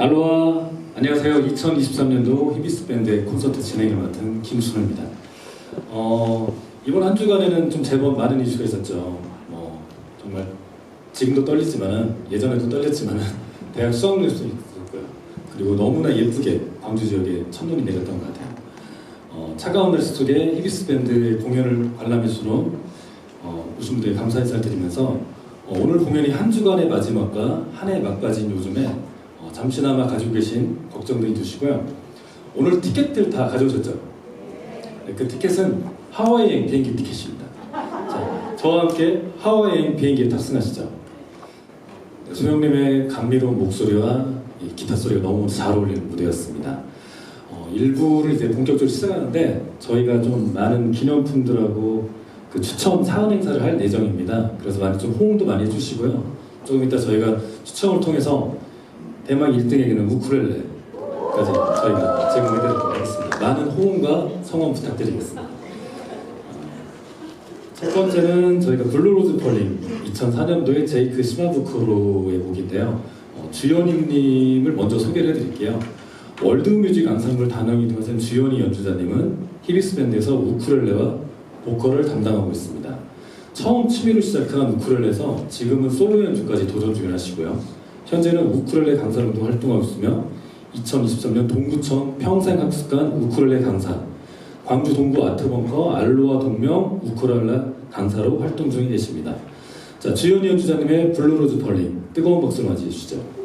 알로하, 안녕하세요. 2023년도 히비스 밴드의 콘서트 진행을 맡은 김순호입니다. 이번 한 주간에는 좀 제법 많은 이슈가 있었죠. 정말 지금도 떨리지만은 예전에도 떨렸지만은 대학 수학 뉴스도 있었고요. 그리고 너무나 예쁘게 광주 지역에 첫눈이 내렸던 것 같아요. 차가운 날씨 속에 히비스 밴드의 공연을 관람해주는 오신 분들에 감사 인사를 드리면서 오늘 공연이 한 주간의 마지막과 한 해 막바지인 요즘에 잠시나마 가지고 계신 걱정들 두시고요. 오늘 티켓들 다 가져오셨죠? 네, 그 티켓은 하와이 여행 비행기 티켓입니다. 자, 저와 함께 하와이 여행 비행기에 탑승하시죠. 네, 소영님의 감미로운 목소리와 이 기타 소리가 너무 잘 어울리는 무대였습니다. 일부를 이제 본격적으로 시작하는데 저희가 좀 많은 기념품들하고 그 추첨 사은 행사를 할 예정입니다. 그래서 많이 좀 호응도 많이 해주시고요. 조금 이따 저희가 추첨을 통해서 대망 1등에게는 우쿨렐레까지 저희가 제공해드리도록 하겠습니다. 많은 호응과 성원 부탁드리겠습니다. 첫 번째는 저희가 블루로즈 펄링 2004년도에 제이크 시마부쿠로의 곡인데요. 주연님을 먼저 소개를 해드릴게요. 월드뮤직 앙상블 단원이 되어선 주연이 연주자님은 히비스 밴드에서 우쿨렐레와 보컬을 담당하고 있습니다. 처음 취미로 시작한 우쿨렐레에서 지금은 솔로 연주까지 도전 중을 하시고요. 현재는 우쿨렐레 강사로도 활동하고 있으며 2023년 동구청 평생학습관 우쿨렐레 강사, 광주 동구 아트벙커 알로하 동명 우쿨렐레 강사로 활동 중에 계십니다. 자, 주연이 연주자님의 블루로즈 펄링 뜨거운 박수로 맞이해 주시죠.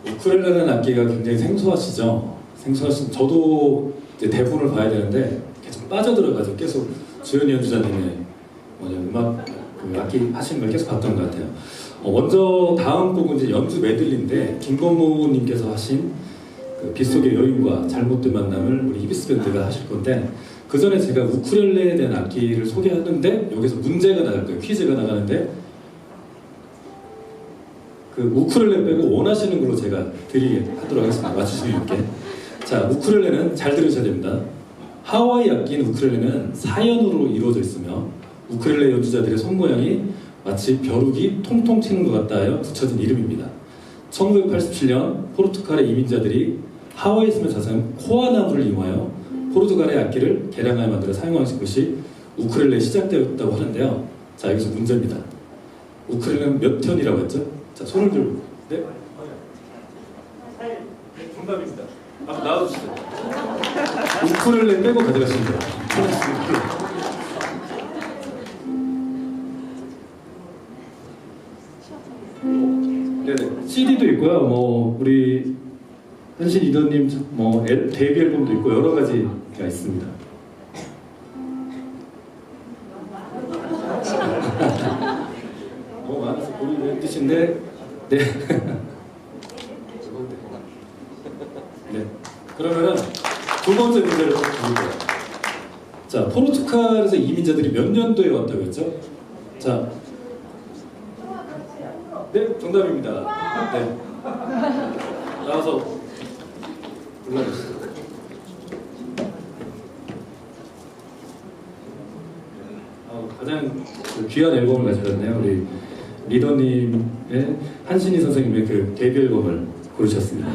우쿨렐레라는 악기가 굉장히 생소하시죠? 저도 이제 대본을 봐야 되는데 계속 빠져들어가지고 계속 주현이 연주자님의 음악 그 악기 하시는 걸 계속 봤던 것 같아요. 먼저 다음 곡은 이제 연주 메들리인데 김건모님께서 하신 그 빗속의 여인과 잘못된 만남을 우리 히비스 밴드가 하실 건데, 그 전에 제가 우쿨렐레에 대한 악기를 소개하는데 여기서 문제가 나갈 거예요. 퀴즈가 나가는데 그 우쿨렐레 빼고 원하시는 걸로 제가 하도록 하겠습니다. 맞추시면 이렇게. 자, 우쿨렐레는 잘 들으셔야 됩니다. 하와이 악기인 우쿨렐레는 사연으로 이루어져 있으며 우쿨렐레 연주자들의 손모양이 마치 벼룩이 통통 튀는 것 같다 하여 붙여진 이름입니다. 1987년 포르투갈의 이민자들이 하와이섬에 자생 코아나무를 이용하여 포르투갈의 악기를 개량하여 만들어 사용하신 것이 우쿨렐레에 시작되었다고 하는데요. 자, 여기서 문제입니다. 우쿨렐레는 몇 현이라고 했죠? 자, 손을 들고. 네? 정답입니다. 앞으로 나와주시죠. 우쿨렐레 빼고 가져가시면 돼요. 네네. CD도 있고요. 우리 한신 리더님 데뷔 앨범도 있고 여러 가지가 있습니다. 너무 많아서 보이는 뜻인데, 네. 네. 그러면은 두 번째 문제를 드릴게요. 자, 포르투갈에서 이민자들이 몇 년도에 왔다고 했죠? 자, 네, 정답입니다. 네. 나와서 불러주세요. 가장 귀한 앨범을 가져왔네요. 우리 리더님의 한신희 선생님의 그 데뷔 앨범을 고르셨습니다.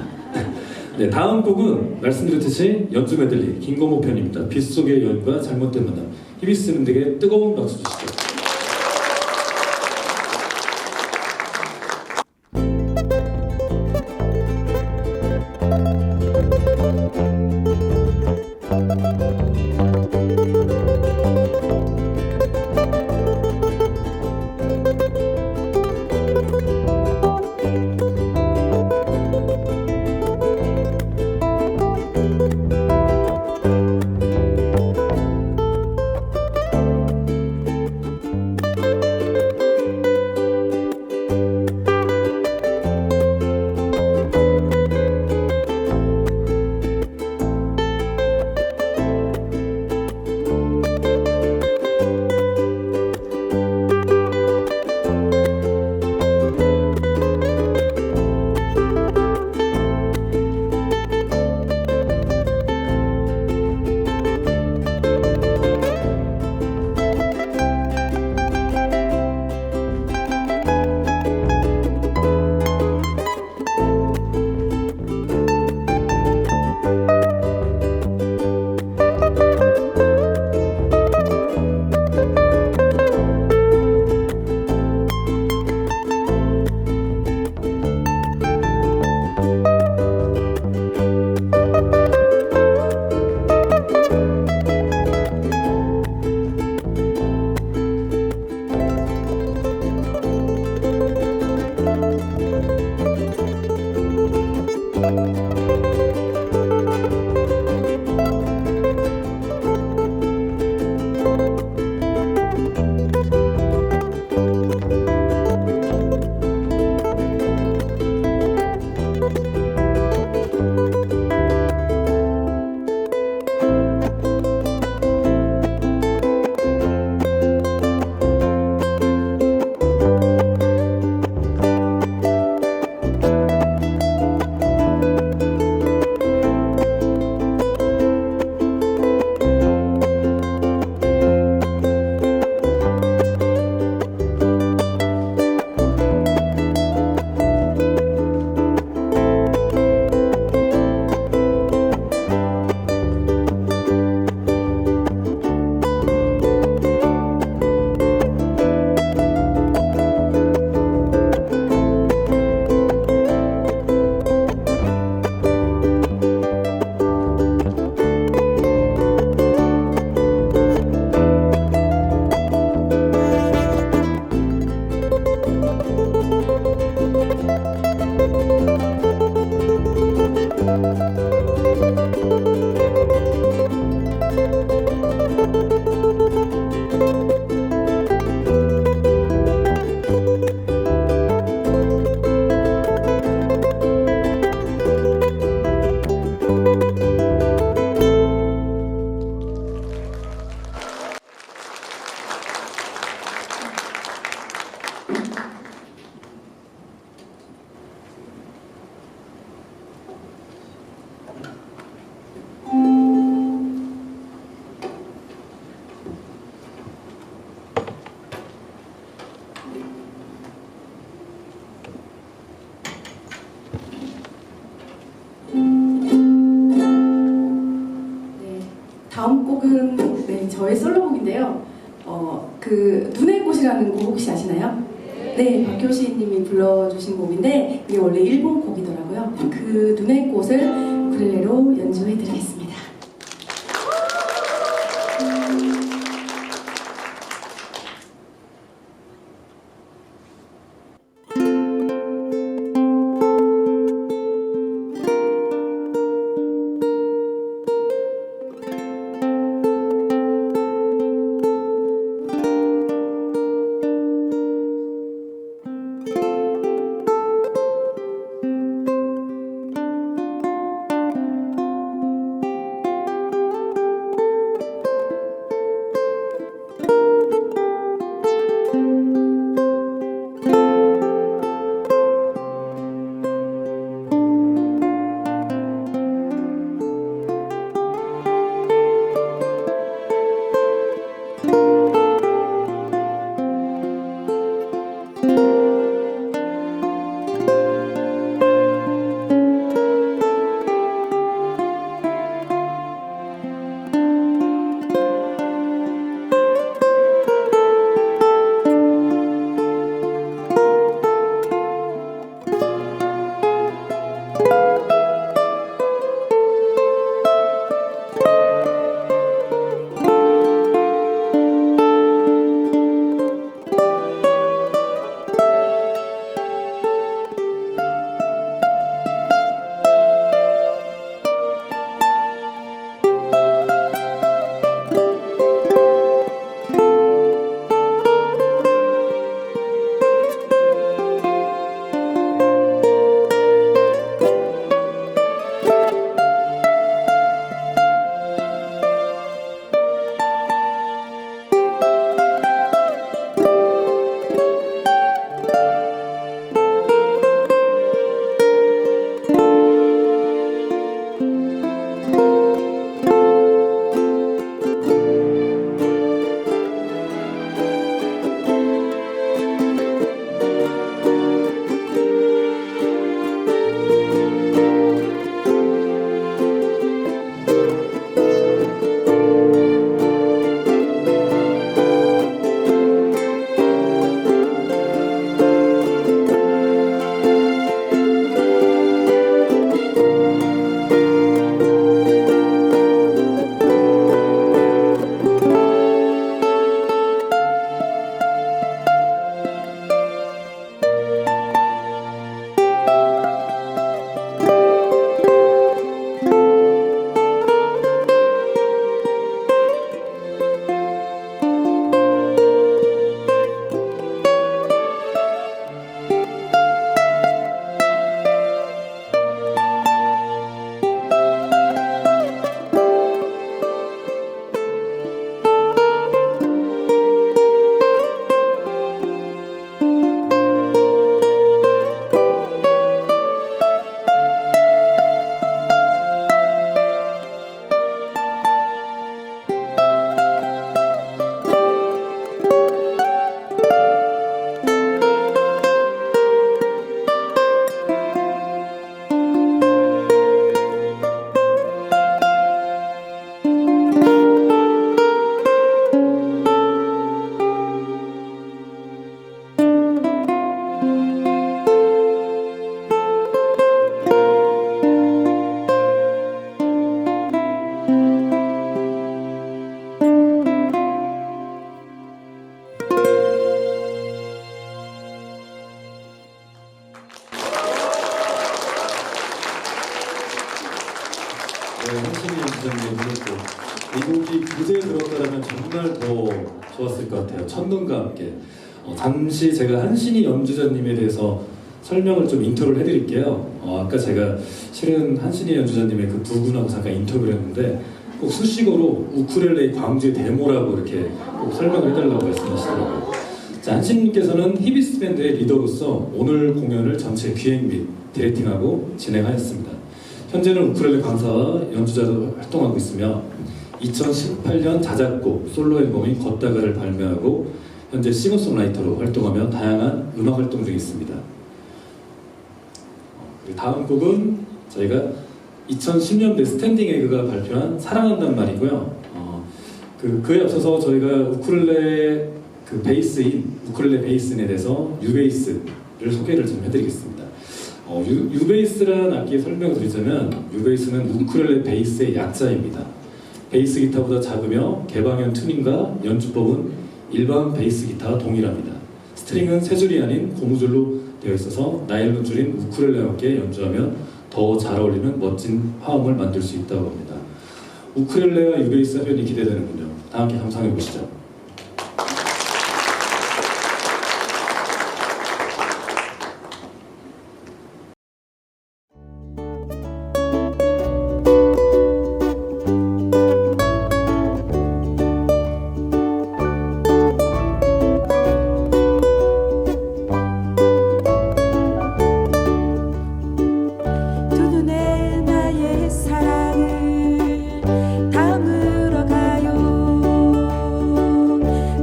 네, 다음 곡은 말씀드렸듯이 연주 메들리 김건모 편입니다. 빗속의 여인과 잘못된 만남. 히비스 밴드에게 뜨거운 박수 주시죠. 다음 곡은 네, 저의 솔로곡인데요. 그 눈의 꽃이라는 곡 혹시 아시나요? 네, 박효신님이 불러주신 곡인데 이게 원래 일본 곡이더라고요. 그 눈의 꽃을 우쿨렐레로 연주해드리겠습니다. 한신이 연주자님의 눈을 이 곡이 무대에 들었다면 정말 더 좋았을 것 같아요. 첫눈과 함께. 잠시 제가 한신이 연주자님에 대해서 설명을 좀 인터뷰를 해드릴게요. 아까 제가 실은 한신이 연주자님의 그 부분하고 잠깐 인터뷰를 했는데 꼭 수식어로 우쿨렐레 광주의 데모라고 이렇게 꼭 설명을 해달라고 말씀하시더라고요. 자, 한신님께서는 히비스 밴드의 리더로서 오늘 공연을 전체 기획 및 디렉팅하고 진행하였습니다. 현재는 우쿨렐레 강사와 연주자로 활동하고 있으며 2018년 자작곡 솔로 앨범인 걷다가를 발매하고 현재 싱어송라이터로 활동하며 다양한 음악 활동 중에 있습니다. 다음 곡은 저희가 2010년대 스탠딩 에그가 발표한 사랑한단 말이고요. 그에 앞서서 저희가 우쿨렐레 우쿨렐레 베이스에 대해서 유베이스를 소개를 좀 해드리겠습니다. 유베이스라는 악기의 설명을 드리자면 유베이스는 우쿨렐레 베이스의 약자입니다. 베이스 기타보다 작으며 개방형 튜닝과 연주법은 일반 베이스 기타와 동일합니다. 스트링은 세 줄이 아닌 고무줄로 되어 있어서 나일론 줄인 우쿨렐레와 함께 연주하면 더 잘 어울리는 멋진 화음을 만들 수 있다고 합니다. 우쿨렐레와 유베이스 합연이 기대되는군요. 다 함께 감상해 보시죠. 두 눈에 나의 사랑을 담으러 가요.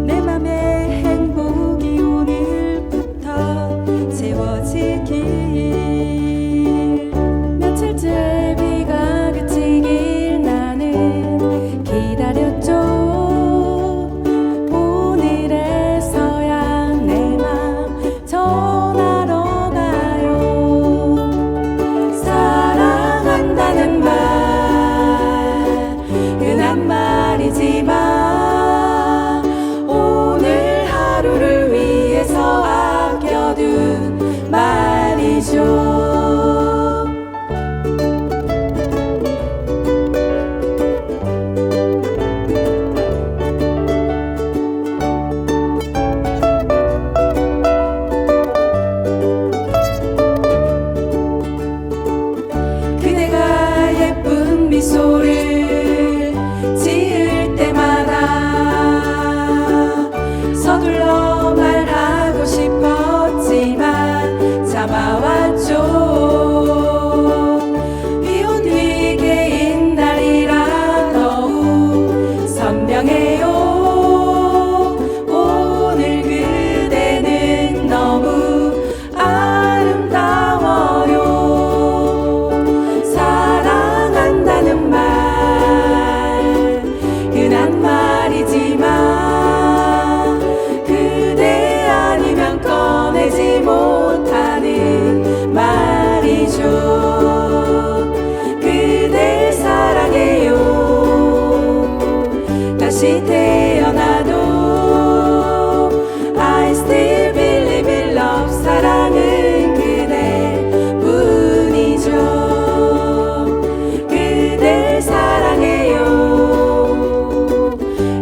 내 맘에 행복이 오늘부터 채워지길. 며칠째 비가 그치길 나는 기다렸죠. 오늘에서야 내 맘 전하러 가요. 사랑한다는 말 흔한 말이지만 오늘 하루를 위해서 아껴둔 말이죠. 그대가 예쁜 미소를 지을 때마다 서둘러 말하고 싶었지만 참아왔죠. 비온 뒤 개인 날이라 더욱 선명해요. 오늘 그대는 너무 아름다워요. 사랑한다는 말 흔한 말이지만 그대 아니면 꺼내지 못하는 말이죠. 그댈 사랑해요. 다시 태어나도 I still believe in love. 사랑은 그대뿐이죠. 그댈 사랑해요.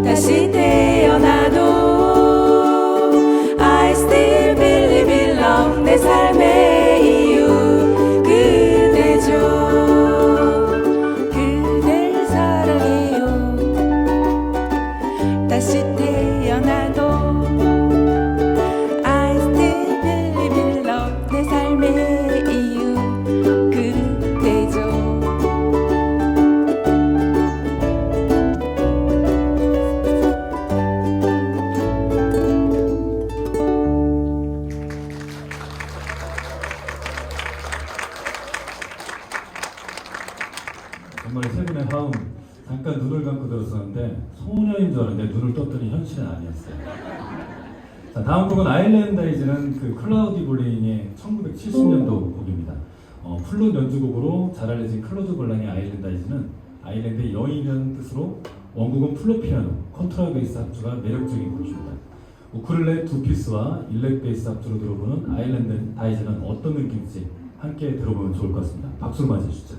다시 태어나도 I still believe in love. 내 삶의 이유 그대죠. 그댈 사랑해요. 다시 태어나도 I still believe in love. 내 삶의 이유 그대죠. 정말 세 분의 화음 잠깐 눈을 감고 들었었는데 소녀인 줄 알았는데 눈을 떴더니 현실은 아니었어요. 자, 다음 곡은 아일랜다이즈는 클라우디 볼링의 1970년도 곡입니다. 플룻 연주곡으로 잘 알려진 클로드 볼랑의 아일랜다이즈는 아일랜드의 여인이라는 뜻으로 원곡은 플룻 피아노, 컨트라베이스 합주가 매력적인 곡입니다. 우쿨렐레 두 피스와 일렉 베이스 합주로 들어보는 아일랜다이즈는 어떤 느낌인지 함께 들어보면 좋을 것 같습니다. 박수로 맞이해 주시죠.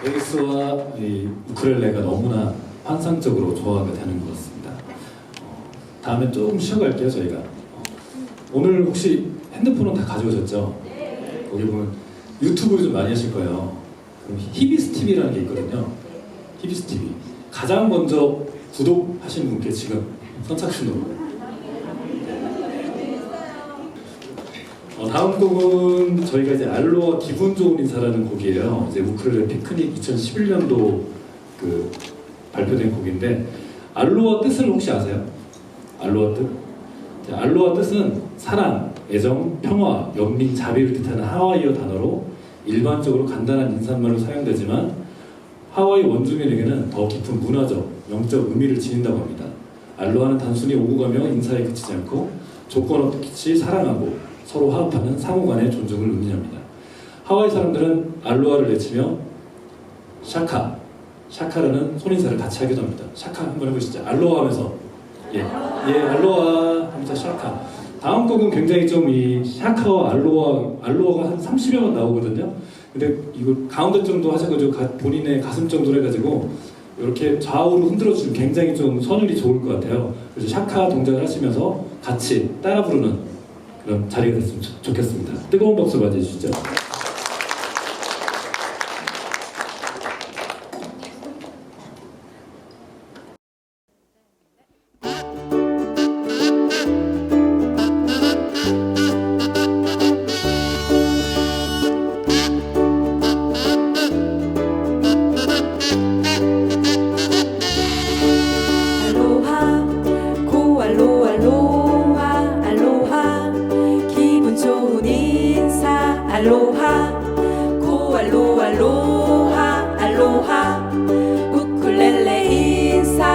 베이스와 이 우쿨렐레가 너무나 환상적으로 조화가 되는 것 같습니다. 다음에 조금 쉬어갈게요 저희가. 오늘 혹시 핸드폰은 다 가져오셨죠? 거기 보면 유튜브 좀 많이 하실 거예요. 그럼 히비스 TV라는 게 있거든요. 히비스 TV. 가장 먼저 구독하신 분께 지금 선착순으로. 다음 곡은 저희가 이제 알로하 기분 좋은 인사라는 곡이에요. 이제 우쿨렐레 피크닉 2011년도 그 발표된 곡인데 알로하 뜻을 혹시 아세요? 알로하 뜻? 알로하 뜻은 사랑, 애정, 평화, 연민, 자비를 뜻하는 하와이어 단어로 일반적으로 간단한 인사말로 사용되지만 하와이 원주민에게는 더 깊은 문화적, 영적 의미를 지닌다고 합니다. 알로하는 단순히 오고 가며 인사에 그치지 않고 조건 없이 사랑하고 서로 화합하는 상호 간의 존중을 의미합니다. 하와이 사람들은 알로하를 외치며 샤카라는 손인사를 같이 하기도 합니다. 샤카 한번 해보시죠. 알로하 하면서 예, 알로하 하면서 샤카. 다음 곡은 굉장히 좀 이 샤카와 알로하가 한 30여 번 나오거든요. 근데 이거 가운데 정도 하셔가지고 본인의 가슴 정도로 해가지고 이렇게 좌우로 흔들어주시면 굉장히 좀 선율이 좋을 것 같아요. 그래서 샤카 동작을 하시면서 같이 따라 부르는 그런 자리가 됐으면 좋겠습니다. 뜨거운 박수 맞이해주시죠. 알로하 고알로 알로하 알로하 기분 좋은 인사 알로하 고알로 알로하 알로하 우쿨렐레 인사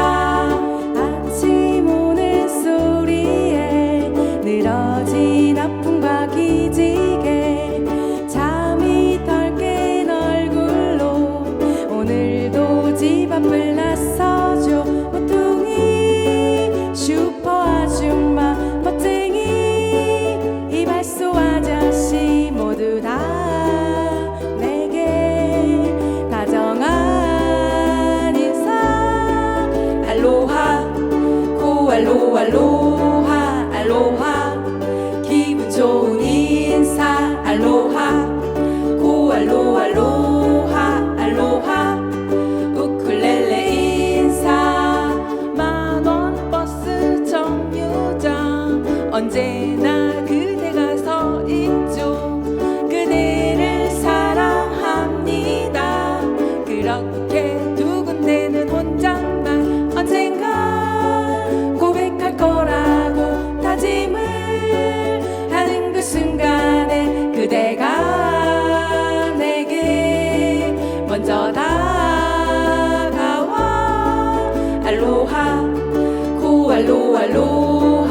아침 오는 소리에 늘어진 아픔과 기지개 잠이 덜 깬 얼굴로 오늘도 집 앞을 나서줘 모퉁이 슈퍼 아줌마 멋쟁이 이발소 아저씨 모두 다 내게 다정한 인사 알로하 고알로 알로하 알로하 기분 좋은 인사 알로하 고알로 알로하 알로하 우쿨렐레 인사 만원 버스 정류장 언제나 그대가 서 있죠 그대를 사랑합니다 그렇게 두근대는 혼잣말 언젠가 고백할 거라고 다짐을 하는 그 순간에 그대가 내게 먼저 다가와 알로하 고알로 알로하